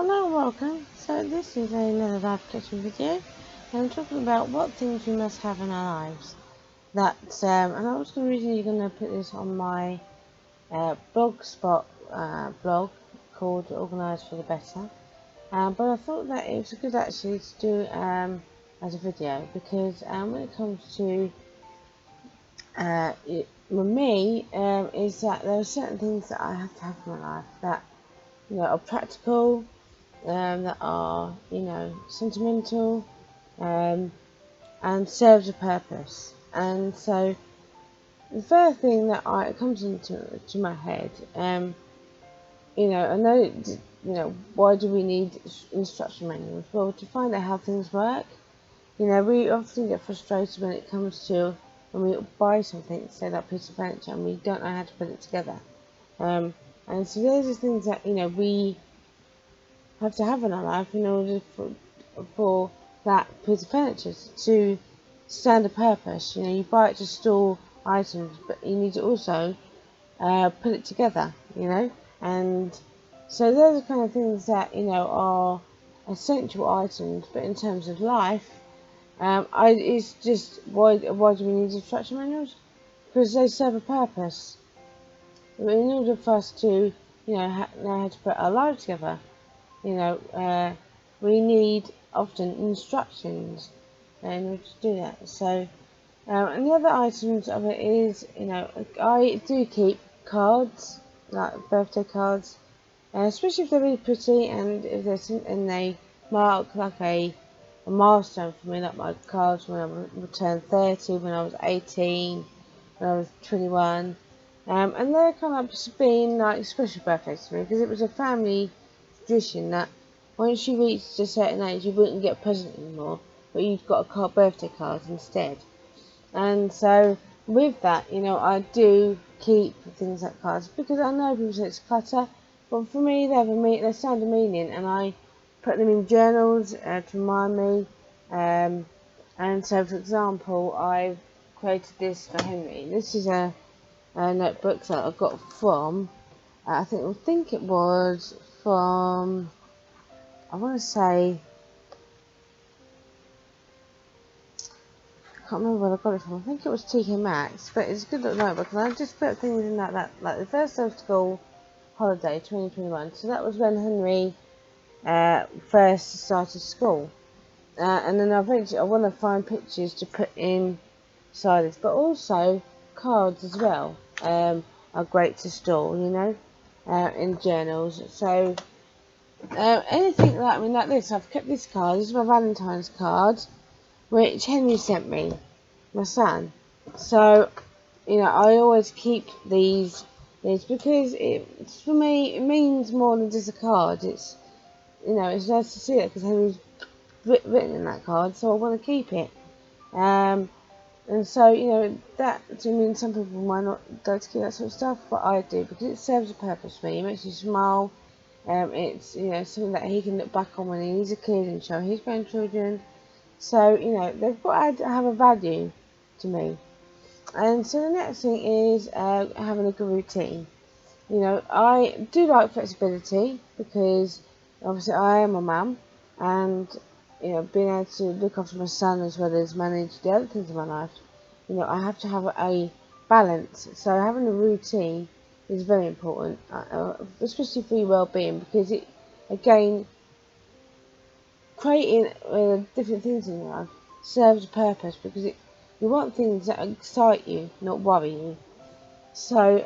Hello and welcome. So this is another life coaching video, and I'm talking about what things we must have in our lives. And I was originally going to put this on my blogspot blog called Organised for the Better, but I thought that it was good actually to do as a video because when it comes to with me, is that there are certain things that I have to have in my life that are practical. That are, sentimental, and serves a purpose. And so the first thing that comes into my head, I know, why do we need instruction manuals? Well, to find out how things work. We often get frustrated when it comes to when we buy something, say that piece of furniture, and we don't know how to put it together. And so those are things that we have to have in our life in order for that piece of furniture to stand a purpose. You buy it to store items, but you need to also put it together. And so those are kind of things that are essential items. But in terms of life, it's just why do we need instruction manuals? Because they serve a purpose. In order for us to know how to put our lives together, we need often instructions in order to do that. So, and the other items of it is, I do keep cards, like birthday cards, especially if they're really pretty and if they mark like a milestone for me, like my cards when I turned 30, when I was 18, when I was 21. And they're kind of just being like special birthdays to me because it was a family tradition that once you reached a certain age you wouldn't get a present anymore, but you've got a birthday card instead. And so with that, I do keep things like cards because I know people say it's clutter, but for me they stand a meaning, and I put them in journals to remind me. And so, for example, I've created this for Henry. This is a notebook that I got from I think it was from, I want to say, I can't remember where I got it from. I think it was TK Maxx, but it's a good little notebook, and I just put things in that like the first day of school holiday 2021. So that was when Henry first started school, and then eventually I want to find pictures to put inside this, but also cards as well are great to store, in journals. So anything like this, I've kept this card. This is my Valentine's card, which Henry sent me, my son. So I always keep these because for me it means more than just a card. It's it's nice to see it because Henry's written in that card, so I want to keep it. And so, that, some people might not go to keep that sort of stuff, but I do, because it serves a purpose for me. It makes you smile. It's, something that he can look back on when he's a kid and show his grandchildren. So, they've got to have a value to me. And so the next thing is having a good routine. I do like flexibility because obviously I am a mum, and being able to look after my son as well as manage the other things in my life, I have to have a balance. So having a routine is very important, especially for your well-being, because it, again, creating different things in your life serves a purpose, because you want things that excite you, not worry you. So,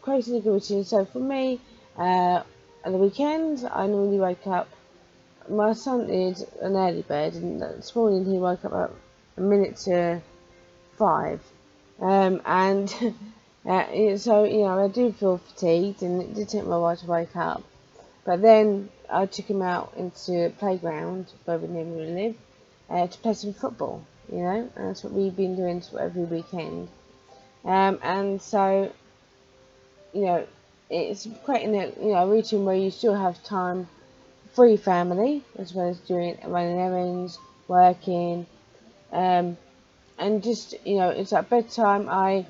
creating a good routine. So for me, at the weekends, I normally wake up. My son is an early bird, and this morning he woke up at a minute to 5. And so, I do feel fatigued, and it did take me a while to wake up. But then I took him out into the playground where we live to play some football, and that's what we've been doing every weekend. And so, it's creating a routine where you still have time for your family, as well as running errands, working, and just, it's at bedtime. I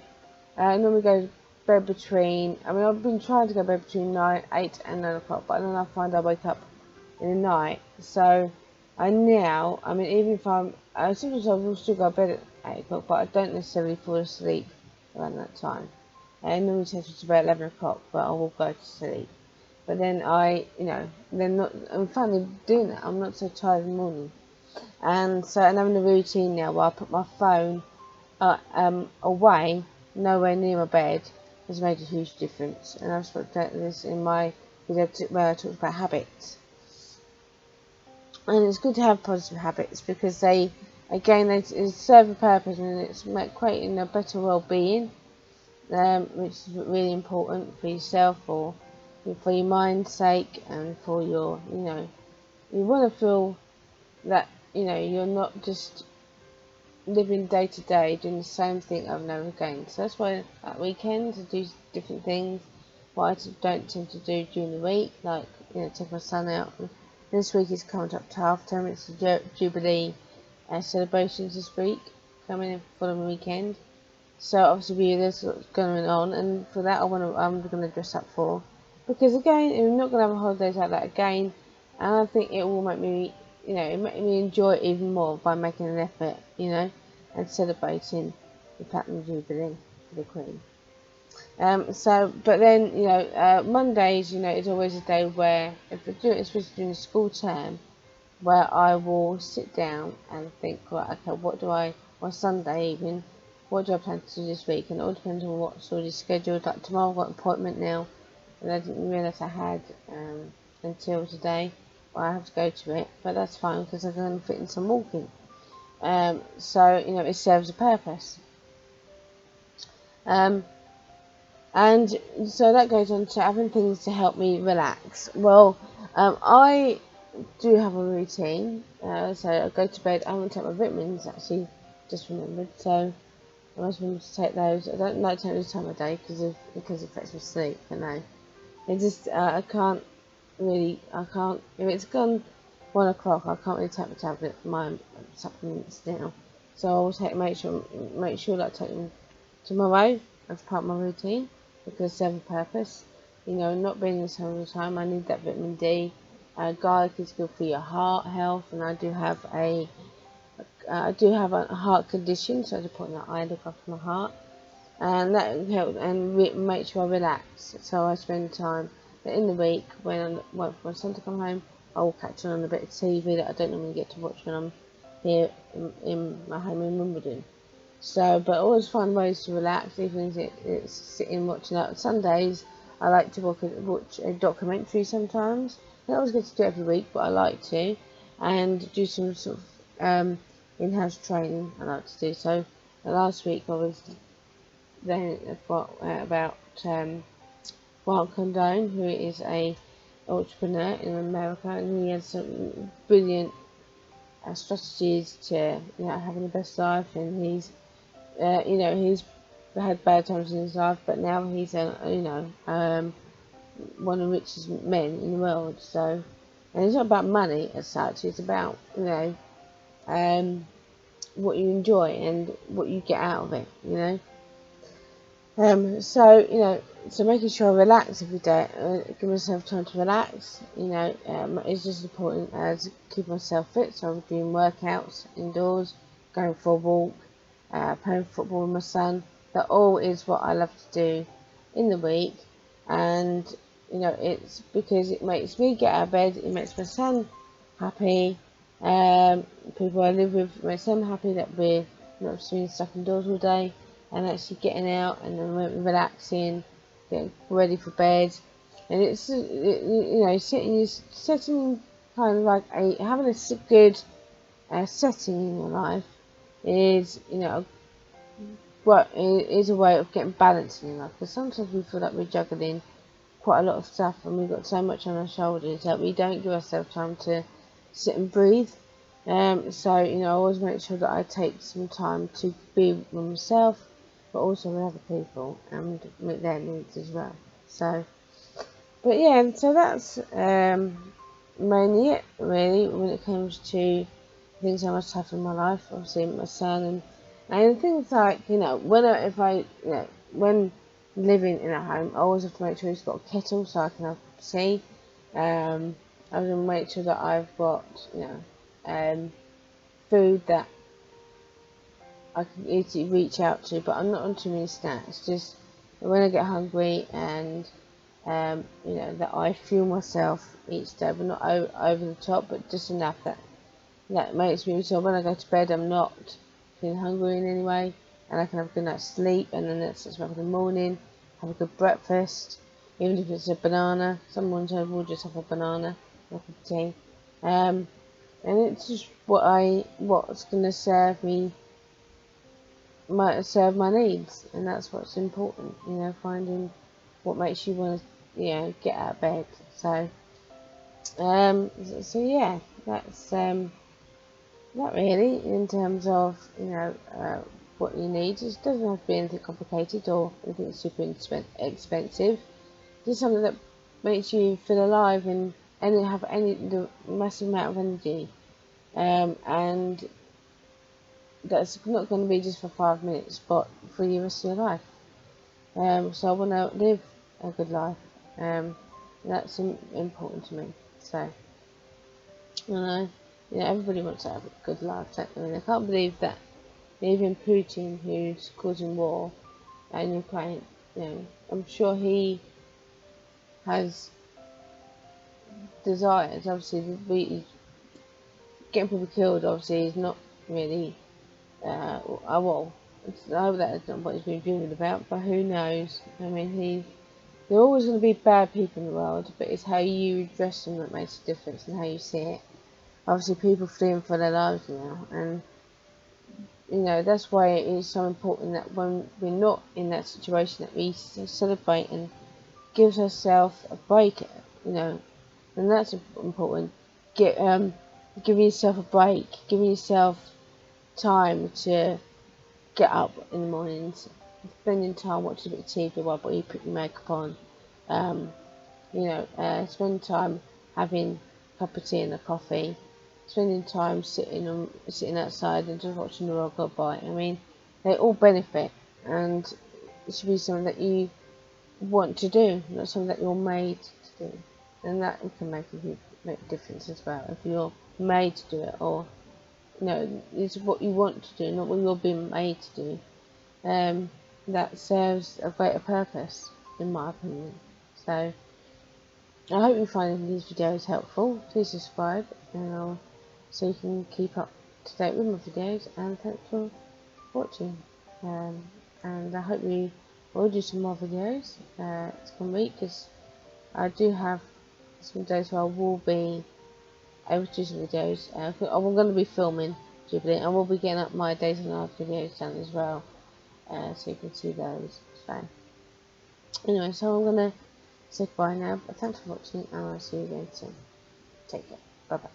normally go to bed between, I've been trying to go to bed between 8 and 9 o'clock, but then I find I wake up in the night. So I mean, even if sometimes I will still go to bed at 8 o'clock, but I don't necessarily fall asleep around that time. I normally take it to about 11 o'clock, but I will go to sleep. But then I'm finally doing that. I'm not so tired in the morning. And so I'm having a routine now where I put my phone away, nowhere near my bed, has made a huge difference. And I've spoken about this in my video where I talked about habits. And it's good to have positive habits because they serve a purpose, and it's creating a better well-being, which is really important for yourself or for your mind's sake, and for your, you want to feel that, you're not just living day to day doing the same thing over and over again. So that's why at weekends I do different things what I don't tend to do during the week, like take my son out. This week is coming up to half term. It's the Jubilee celebrations this week, coming in for the weekend. So obviously there's what's going on, and for that I'm gonna dress up for, because again I'm not gonna have holidays like that again, and I think it will make me enjoy it even more by making an effort, and celebrating the Platinum Jubilee for the Queen. But then, Mondays, is always a day where, especially during the school term, where I will sit down and think, right, okay, on Sunday evening, what do I plan to do this week? And it all depends on what's already scheduled. Like tomorrow I've got an appointment now, and I didn't realise I had until today. Well, I have to go to it, but that's fine because I'm going to fit in some walking. It serves a purpose. And so that goes on to having things to help me relax. Well, I do have a routine. So I go to bed. I haven't taken my vitamins, actually, just remembered. So I must remember to take those. I don't like to take this time of day because it affects my sleep. I know. It just I can't. If it's gone 1 o'clock, I can't really take my supplements now. So I will make sure that I take them tomorrow as part of my routine, because they serve a purpose. Not being in the sun all the time, I need that vitamin D. Garlic is good for your heart health, and I do have a heart condition, so I just put that I look after my heart, and that helps and make sure I relax. So I spend time. But in the week, when I wait for my son to come home, I will catch on a bit of TV that I don't normally get to watch when I'm here in my home in Wimbledon. So, but I always find ways to relax, even if it's sitting watching out. Sundays, I like to watch a documentary sometimes. I don't always get to do it every week, but I like to, and do some sort of in-house training. I like to do so. Last week I was then about Grant Cardone, who is a entrepreneur in America, and he has some brilliant strategies to having the best life, and he's had bad times in his life, but now he's one of the richest men in the world. So, and it's not about money as such, it's about what you enjoy and what you get out of it. So making sure I relax every day, give myself time to relax, is just important as keeping myself fit. So I'm doing workouts indoors, going for a walk, playing football with my son. That all is what I love to do in the week, and it's because it makes me get out of bed, it makes my son happy, people I live with make them happy that we're not just being stuck indoors all day, and actually getting out and then relaxing, getting ready for bed. And it's setting kind of like having a good setting in your life is is a way of getting balance in your life, because sometimes we feel like we're juggling quite a lot of stuff and we've got so much on our shoulders that we don't give ourselves time to sit and breathe. I always make sure that I take some time to be with myself, but also with other people and meet their needs as well. So that's mainly it, really, when it comes to things I must have in my life. Obviously, my son and things like when living in a home, I always have to make sure he's got a kettle so I can have tea. I'm going to make sure that I've got, food that I can easily reach out to, but I'm not on too many snacks. Just when I get hungry, and that I fuel myself each day, but not over the top, but just enough that makes me so when I go to bed I'm not feeling hungry in any way, and I can have a good night's sleep, and then that's just up in the morning, have a good breakfast, even if it's a banana. Some mornings I will just have a banana, like a tea, and it's just what's going to serve my needs, and that's what's important. Finding what makes you want to get out of bed. So yeah, that's that really in terms of what you need. It doesn't have to be anything complicated or anything super expensive. Just something that makes you feel alive and have the massive amount of energy, and that's not going to be just for 5 minutes, but for the rest of your life. So I want to live a good life. That's important to me. So, everybody wants to have a good life. I can't believe that even Putin, who's causing war in Ukraine, I'm sure he has desires. Obviously, getting people killed, obviously, is not really. Well, I hope that's not what he's been dreaming about, but who knows? I mean, there are always going to be bad people in the world, but it's how you address them that makes a difference, and how you see it. Obviously, people fleeing for their lives now, and that's why it is so important that when we're not in that situation, that we celebrate and give ourselves a break. And that's important. Giving yourself a break, giving yourself time to get up in the mornings, spending time watching a bit of TV while you put your makeup on. Spend time having a cup of tea and a coffee, spending time sitting outside and just watching the world go by. I mean, they all benefit, and it should be something that you want to do, not something that you're made to do. And that can make a difference as well. If you're made to do it, or it's what you want to do, not what you're being made to do. That serves a greater purpose, in my opinion. So I hope you find these videos helpful. Please subscribe, so you can keep up to date with my videos. And thanks for watching. And I hope we will do some more videos this coming week, because I do have some days where I will be able to do some videos. I'm going to be filming Jubilee, and we'll be getting up my days and nights videos done as well, so you can see those. So anyway, so I'm going to say goodbye now, but thanks for watching, and I'll see you again soon. Take care. Bye bye.